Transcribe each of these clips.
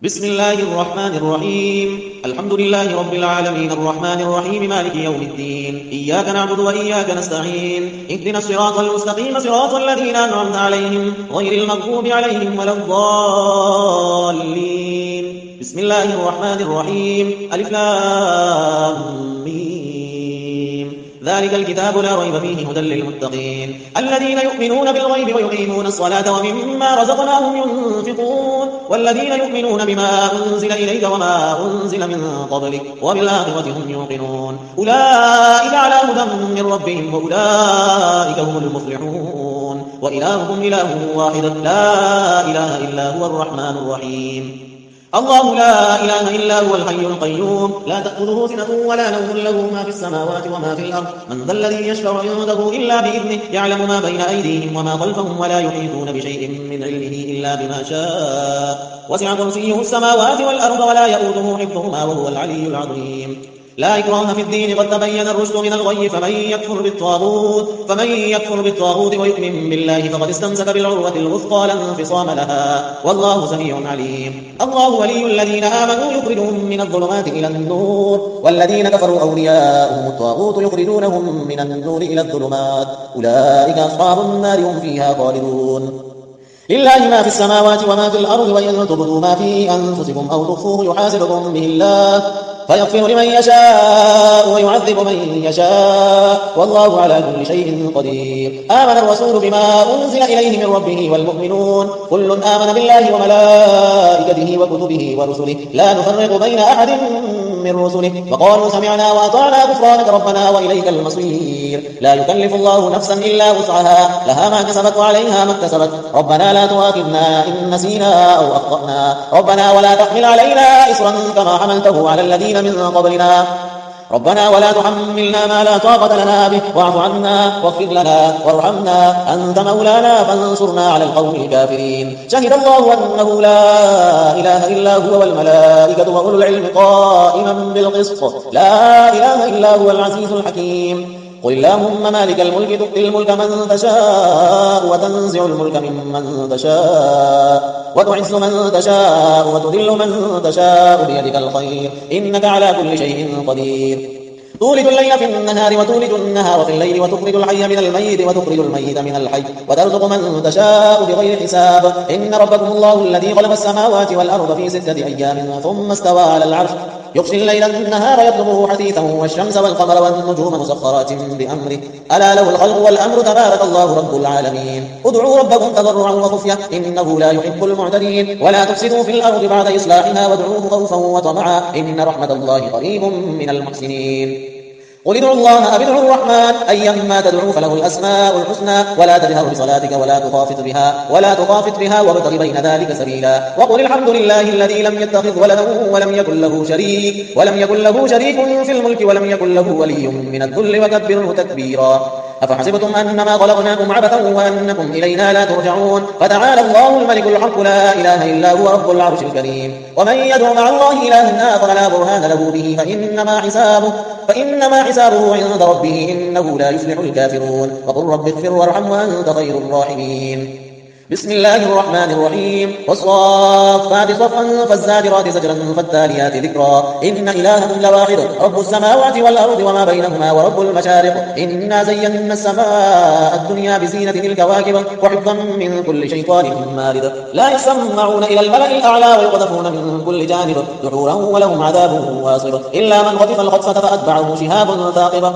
بسم الله الرحمن الرحيم الحمد لله رب العالمين الرحمن الرحيم مالك يوم الدين إياك نعبد وإياك نستعين اهدنا الصراط المستقيم صراط الذين أنعمت عليهم غير المغضوب عليهم ولا الضالين بسم الله الرحمن الرحيم ألف لام ميم ذلك الكتاب لا ريب فيه هدى للمتقين الذين يؤمنون بالغيب ويقيمون الصلاة ومما رزقناهم ينفقون والذين يؤمنون بما أنزل إليك وما أنزل من قبلك وبالآخرة هم يوقنون أولئك على هدى من ربهم وأولئك هم المفلحون وإلهكم إله واحد لا إله إلا هو الرحمن الرحيم الله لا إله إلا هو الحي القيوم لا تأخذه سنة ولا نوم له ما في السماوات وما في الأرض من ذا الذي يشفع عنده إلا بإذنه يعلم ما بين أيديهم وما خلفهم ولا يحيطون بشيء من علمه إلا بما شاء وسع كرسيه السماوات والأرض ولا يؤوده حفظهما وهو العلي العظيم لا إكراه في الدين قد تبين الرشد من الغي فمن يكفر بالطاغوت ويؤمن بالله فقد استمسك بالعروة الوثقى لا انفصام لها والله سميع عليم الله ولي الذين آمنوا يخرجهم من الظلمات إلى النور والذين كفروا أولياءهم الطاغوت يخرجونهم من النور إلى الظلمات أولئك أصحاب النار هم فيها خالدون لله ما في السماوات وما في الأرض وإن تبدوا ما في أنفسكم أو تخفوه يحاسبكم به الله فيغفر لمن يشاء ويعذب من يشاء والله على كل شيء قدير آمن الرسول بما أنزل إليه من ربه والمؤمنون كل آمن بالله وملائكته وكتبه ورسله لا نفرق بين أحد من رسله وقالوا سمعنا وأطعنا غفرانك ربنا وإليك المصير لا يكلف الله نفسا إلا وسعها لها ما كسبت وعليها ما اكتسبت ربنا لا تؤاخذنا إن نسينا أو أخطأنا ربنا ولا تحمل علينا إصرا كما حملته على الذين من قبلنا ربنا ولا تحملنا ما لا طاقة لنا به واعف عنا واغفر لنا وارحمنا أنت مولانا فانصرنا على القوم الكافرين شهد الله أنه لا إله إلا هو والملائكة وأولو العلم قائما بالقسط لا إله إلا هو العزيز الحكيم قل اللهم مالك الملك تؤتي الملك من تشاء وتنزع الملك ممن تشاء وتعز من تشاء وتذل من تشاء بيدك الخير إنك على كل شيء قدير تولد الليل في النهار وتولد النهار في الليل وتخرج الحي من الميت وتخرج الميت من الحي وترزق من تشاء بغير حساب إن ربكم الله الذي خلق السماوات والأرض في 6 أيام ثم استوى على العرش يغشي الليل النهار يطلبه حثيثا والشمس والقمر والنجوم مسخرات بأمره ألا له الخلق والأمر تبارك الله رب العالمين ادعوا ربكم تضرعا وخفية إنه لا يحب المعتدين ولا تفسدوا في الأرض بعد إصلاحها وادعوه خوفا وطمعا إن رحمة الله قريب من المحسنين قل ادعوا الله أو ادعوا الرحمن أيما تدعوا فله الأسماء الحسنى ولا تجهر بصلاتك ولا تخافت بها وابتغ بين ذلك سبيلا وقل الحمد لله الذي لم يتخذ ولدا ولم يكن له شريك في الملك ولم يكن له ولي من الذل وكبره تكبيرا أفحسبتم أنما خلقناكم عبثا وأنكم إلينا لا ترجعون فتعالى الله الملك الحق لا إله إلا هو رب العرش الكريم ومن يدعو مع الله إلها آخر لا برهان له به فإنما حسابه عند ربه إنه لا يفلح الكافرون وقل رب اغفر وارحم وأنت خير الراحمين بسم الله الرحمن الرحيم والصافات صفا فالزاجرات زجرا فالتاليات ذكرا إن إلهكم لواحد رب السماوات والأرض وما بينهما ورب المشارق إنا زينا السماء الدنيا بزينة الكواكب وحفظا من كل شيطان مارد لا يسمعون إلى الملأ الأعلى ويقذفون من كل جانب دحورا ولهم عذاب واصب إلا من غطف الخطفة فأتبعه شهاب ثاقب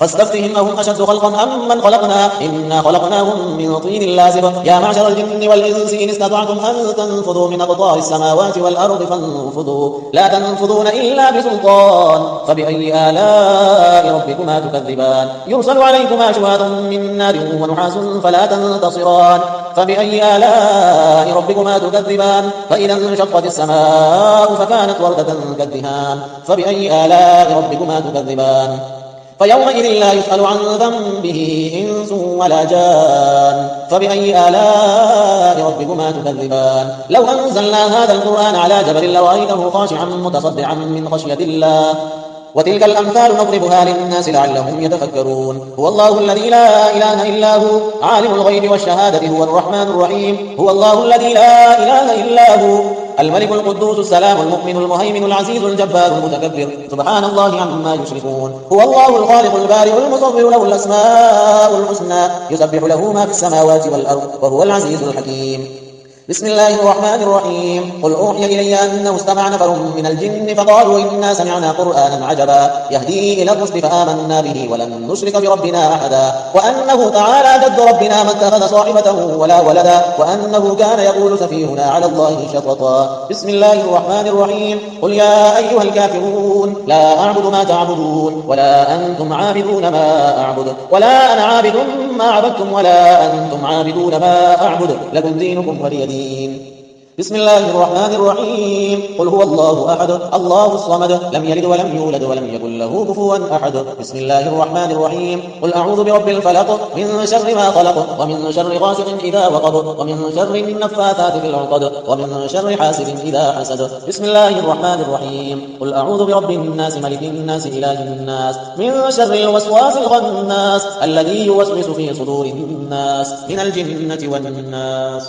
فاستفتهم أهم أشد خلقا أم من خلقنا إنا خلقناهم من طين لازب يا معشر الجن والإنس إن استطعتم أن تنفذوا من أقطار السماوات والأرض فانفذوا لا تنفذون إلا بسلطان فبأي آلاء ربكما تكذبان يرسل عليكما شواظ من نار ونحاس فلا تنتصران فبأي آلاء ربكما تكذبان فإذا انشقت السماء فكانت وردة كالدهان فبأي آلاء ربكما تكذبان فيومئذ لا يسأل عن ذنبه إنس ولا جان فبأي آلاء ربكما تكذبان لو أنزلنا هذا القرآن على جبل لرأيته خاشعا متصدعا من خشية الله وتلك الأمثال نضربها للناس لعلهم يتفكرون هو الله الذي لا إله إلا هو عالم الغيب والشهادة هو الرحمن الرحيم هو الله الذي لا إله إلا هو الملك القدوس السلام المؤمن المهيمن العزيز الجبار المتكبر سبحان الله عما يشركون. هو الله الخالق البارئ المصور له الأسماء الحسنى يسبح له ما في السماوات والأرض وهو العزيز الحكيم. بسم الله الرحمن الرحيم. قل أوحي إلي أنه استمع نفر من الجن فقالوا إنا سمعنا قرآنا عجبا يهدي إلى الرشد فآمنا به ولن نشرك بربنا أحدا وأنه تعالى جد ربنا ما اتخذ صاحبة ولا ولدا وأنه كان يقول سفيهنا على الله شططا. بسم الله الرحمن الرحيم. قل يا أيها الكافرون لا أعبد ما تعبدون ولا أنتم عابدون ما أعبد ولا أنا عابد ما عبدتم ولا أنتم عابدون ما أعبد لكم دينكم ولي دين. بسم الله الرحمن الرحيم. قل هو الله أحد الله الصمد لم يلد ولم يولد ولم يكن له كفوا أحد. بسم الله الرحمن الرحيم. قل أعوذ برب الفلق من شر ما خلق ومن شر غاسق إذا وقب ومن شر النفاثات في العقد ومن شر حاسد إذا حسد. بسم الله الرحمن الرحيم. قل أعوذ برب الناس ملك الناس إله الناس من شر الوسواس الخناس الذي يوسوس في صدور الناس من الجنة والناس.